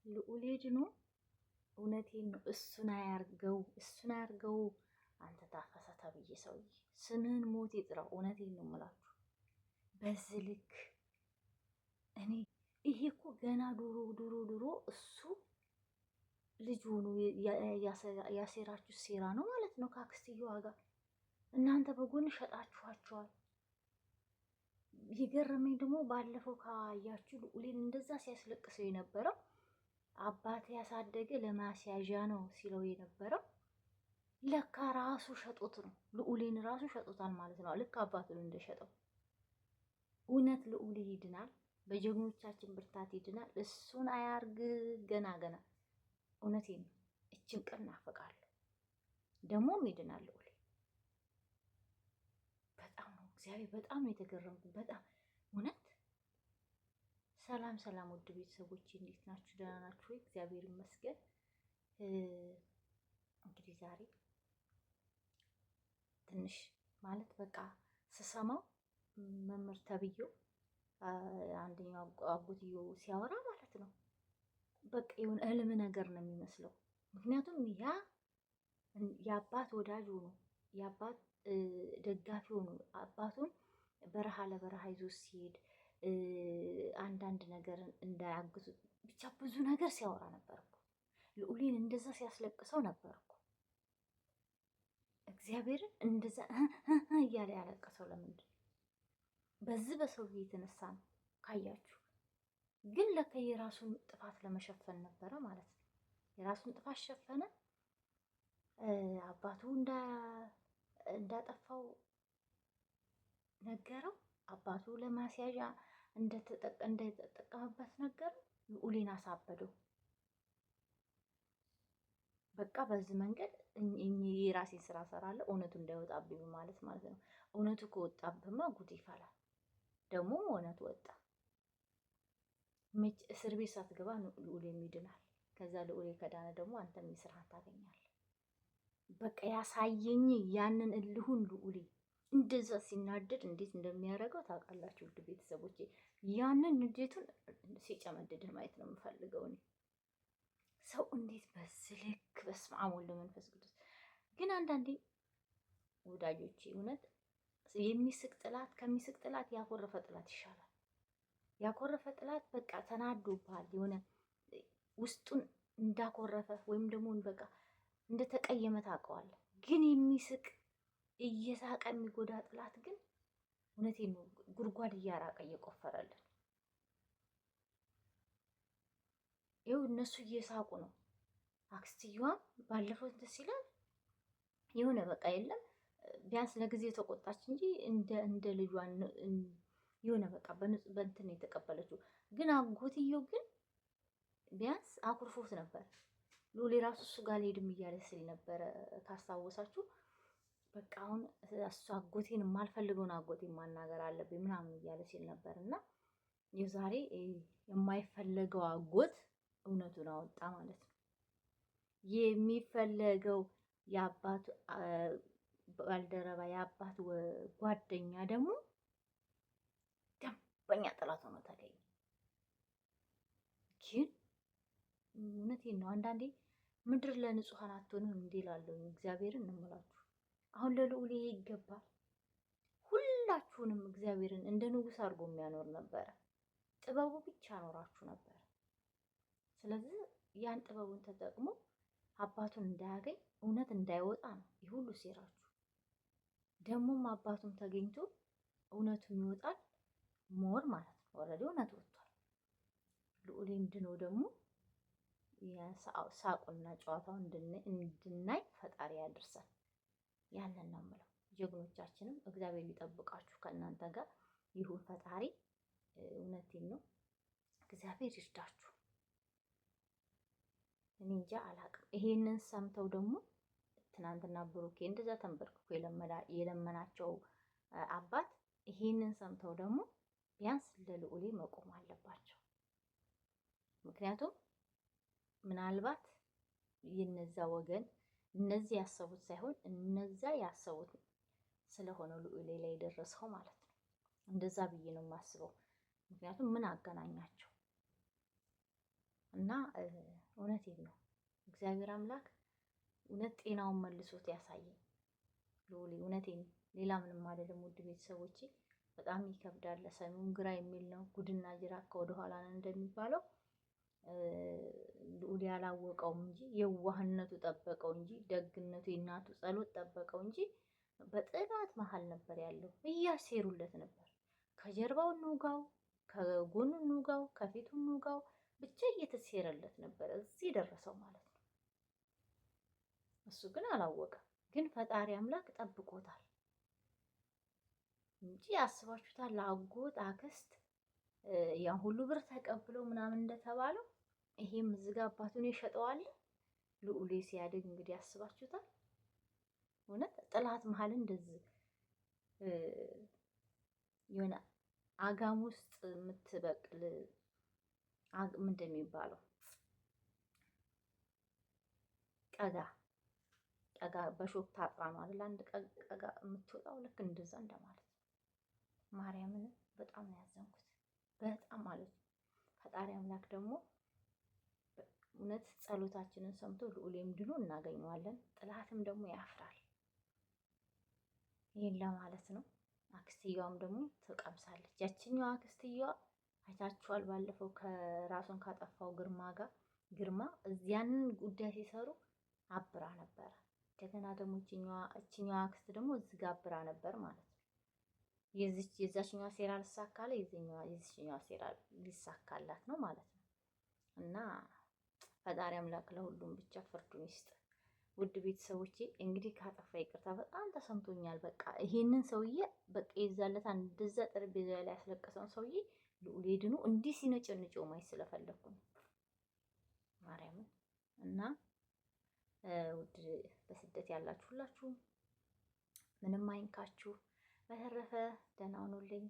ልዑሌ ድኖ እውነቴን ነው። እሱን አያርገው። አንተ ታፈሰ ተብዬ ሰውዬ ስምህን ሞት ይጥራው። እውነቴን ነው የምላችሁ። በዚህ ልክ እኔ ይሄ እኮ ገና ድሮ እሱ ልጅ ሆኖ ያሴራችሁ ሴራ ነው ማለት ነው ከአክስትየዋ ጋር። እናንተ በጎን ሸጣችኋቸዋል። የገረመኝ ደግሞ ባለፈው ካያችሁ ልዑሌን እንደዛ ሲያስለቅሰው የነበረው አባቴ ያሳደገ ለማስያዣ ነው ሲለው የነበረው ለካ ራሱ ሸጦት ነው። ልዑሌን ራሱ ሸጦታል ማለት ነው፣ ልክ አባቱን እንደሸጠው። እውነት ልዑሌ ይድናል፣ በጀግኖቻችን ብርታት ይድናል። እሱን አያርግ። ገና እውነቴን ነው። እችን ቀን እናፈቃለሁ። ደግሞም ይድናል ልዑሌ። በጣም ነው እግዚአብሔር፣ በጣም ነው የተገረምኩት። በጣም እውነት። ሰላም ውድ ቤተሰቦች እንዴት ናችሁ? ደህና ናችሁ ወይ? እግዚአብሔር ይመስገን። እንግዲህ ዛሬ ትንሽ ማለት በቃ ስሰማው መምህር ተብዬው አንደኛው አጎትየው ሲያወራ ማለት ነው በቃ የሆነ ህልም ነገር ነው የሚመስለው። ምክንያቱም ያ የአባት ወዳጅ ሆኖ የአባት ደጋፊ ሆኖ አባቱን በረሃ ለበረሃ ይዞ ሲሄድ አንዳንድ ነገር እንዳያግዙት ብቻ ብዙ ነገር ሲያወራ ነበር እኮ። ልዑሌን እንደዛ ሲያስለቅሰው ነበር እኮ። እግዚአብሔርን እንደዛ እያለ ያለቀሰው ለምንድን ነው? በዚህ በሰውዬ የተነሳ ነው ካያችሁ። ግን ለካ የራሱን ጥፋት ለመሸፈን ነበረ ማለት ነው። የራሱን ጥፋት ሸፈነ። አባቱ እንዳጠፋው ነገረው። አባቱ ለማስያዣ እንደተጠቀመበት ነገረው። ልዑሌን አሳበደው። በቃ በዚህ መንገድ የራሴን ስራ ሰራለሁ፣ እውነቱ እንዳይወጣብኝ ማለት ነው። እውነቱ ከወጣብህማ ጉድ ይፈላል። ደግሞ እውነቱ ወጣ። እስር ቤት ሳትገባ ልዑሌም ይድናል። ከዛ ልዑሌ ከዳነ ደግሞ አንተም የስራህን ታገኛለህ። በቃ ያሳየኝ ያንን እልሁን ልዑሌ እንደዛ ሲናደድ እንዴት እንደሚያደርገው ታውቃላችሁ ውድ ቤተሰቦቼ። ያንን ንዴቱን ሲጨመድድህ ማየት ነው የምፈልገው እኔ። ሰው እንዴት በዚህ ልክ በስመ አብ ወወልድ ወመንፈስ ቅዱስ። ግን አንዳንዴ ወዳጆቼ እውነት የሚስቅ ጥላት ከሚስቅ ጥላት ያኮረፈ ጥላት ይሻላል። ያኮረፈ ጥላት በቃ ተናዶብሃል፣ የሆነ ውስጡን እንዳኮረፈ ወይም ደግሞ በቃ እንደተቀየመ ታውቀዋለህ። ግን የሚስቅ እየሳቀ የሚጎዳ ጥላት ግን እውነቴን ነው ጉድጓድ እያራቀ እየቆፈረልን። ይኸው እነሱ እየሳቁ ነው። አክስትየዋም ባለፈው ደስ ይላል የሆነ በቃ የለም ቢያንስ ለጊዜው ተቆጣች እንጂ እንደ ልጇን የሆነ በቃ በእንትን የተቀበለችው። ግን አጎትየው ግን ቢያንስ አኩርፎት ነበር። ሎሌ ራሱ እሱ ጋር ሄድም እያለ ሲል ነበረ ካስታወሳችሁ። በቃ አሁን እሱ አጎቴን የማልፈልገውን አጎቴን ማናገር አለብኝ ምናምን እያለ ሲል ነበር። እና የዛሬ የማይፈለገው አጎት እውነቱን አወጣ ማለት ነው። የሚፈለገው የአባቱ ባልደረባ የአባት ጓደኛ ደግሞ ደንበኛ ጠላት ሆኖ ተገኘ። ግን እውነቴን ነው አንዳንዴ ምድር ለንጹሐን አትሆንም እንዴ እላለሁ። እግዚአብሔርን እንምላችሁ አሁን ለልዑሌ ይገባል። ሁላችሁንም እግዚአብሔርን እንደ ንጉሥ አድርጎ የሚያኖር ነበረ። ጥበቡ ብቻ ኖራችሁ ነበረ። ስለዚህ ያን ጥበቡን ተጠቅሞ አባቱን እንዳያገኝ እውነት እንዳይወጣ ነው ይህ ሁሉ ሴራችሁ። ደግሞም አባቱም ተገኝቶ እውነቱም ይወጣል ሞር ማለት ነው። ኦልሬዲ እውነት ወጥቷል። ልዑሌ እንድነው ደግሞ ሳቁና ጨዋታውን እንድናይ ፈጣሪ ያድርሰን። ያንን ነው የምለው። ጀግኖቻችንም እግዚአብሔር ይጠብቃችሁ፣ ከእናንተ ጋር ይሁን ፈጣሪ። እውነቴን ነው። እግዚአብሔር ይርዳችሁ። እኔ እንጃ አላቅም። ይሄንን ሰምተው ደግሞ ትናንትና ብሩኬ እንደዛ ተንበርክኮ የለመናቸው አባት ይሄንን ሰምተው ደግሞ ቢያንስ ለልዑሌ መቆም አለባቸው። ምክንያቱም ምናልባት የነዛ ወገን እነዚህ ያሰቡት ሳይሆን እነዛ ያሰቡት ስለሆነ ልዑሌ ላይ የደረሰው ማለት ነው። እንደዛ ብዬ ነው የማስበው። ምክንያቱም ምን አገናኛቸው? እና እና እውነቴን ነው እግዚአብሔር አምላክ እውነት ጤናውን መልሶት ያሳየኝ ልዑሌ። እውነቴን ሌላ ምንም አይደለም። ውድ ቤተሰቦቼ በጣም ይከብዳል። ለሰሚውም ግራ የሚል ነው። ጉድና ጅራት ከወደ ኋላ ነው እንደሚባለው። ልዑል ያላወቀውም እንጂ የዋህነቱ ጠበቀው እንጂ ደግነቱ የእናቱ ጸሎት ጠበቀው እንጂ በጥላት መሀል ነበር ያለው። እያሴሩለት ነበር። ከጀርባው እንውጋው፣ ከጎኑ እንውጋው፣ ከፊቱ እንውጋው፣ ብቻ እየተሴረለት ነበር እዚህ ደረሰው ማለት ነው። እሱ ግን አላወቀም። ግን ፈጣሪ አምላክ ጠብቆታል እንጂ አስባችሁታል? ለአጎት አክስት ያን ሁሉ ብር ተቀብለው ምናምን እንደተባለው ይሄም እዚህ ጋር አባቱን ይሸጠዋል። ልዑሌ ሲያድግ እንግዲህ አስባችሁታል? እውነት ጥላት መሀል እንደዚህ የሆነ አጋም ውስጥ የምትበቅል ምንድን የሚባለው ቀጋ በሾክ ታጥራ ነው አይደል? አንድ ቀጋ የምትወጣው ልክ እንደዛ እንደማለት ነው። ማርያምን በጣም ነው ያዘንኩት፣ በጣም ማለት ነው። ፈጣሪ አምላክ ደግሞ እውነት ጸሎታችንን ሰምቶ ልዑሌም ድኖ እናገኘዋለን። ጥላትም ደግሞ ያፍራል። ይሄን ለማለት ነው። አክስትየዋም ደግሞ ትቀምሳለች። ያችኛዋ አክስትየዋ አይታችኋል፣ ባለፈው ከራሱን ካጠፋው ግርማ ጋር ግርማ እዚያንን ጉዳይ ሲሰሩ አብራ ነበረ። እንደገና ደግሞ እችኛዋ አክስት ደግሞ እዚህ ጋር አብራ ነበር ማለት ነው። የዛችኛዋ ሴራ ልሳካለ የዚችኛዋ ሴራ ሊሳካላት ነው ማለት ነው። እና ፈጣሪ አምላክ ለሁሉም ብቻ ፍርዱን ይስጥ። ውድ ቤተሰቦቼ እንግዲህ ካጠፋ ይቅርታ፣ በጣም ተሰምቶኛል። በቃ ይሄንን ሰውዬ በቃ የዛለታ እንደዛ ጠረጴዛ ላይ ያስለቀሰውን ሰውዬ ልዑሌ ድኖ እንዲህ ሲነጨንጨው ማየት ስለፈለኩ ነው ማርያምን። እና ውድ በስደት ያላችሁ ሁላችሁም ምንም አይንካችሁ። በተረፈ ደህና ሁኑልኝ።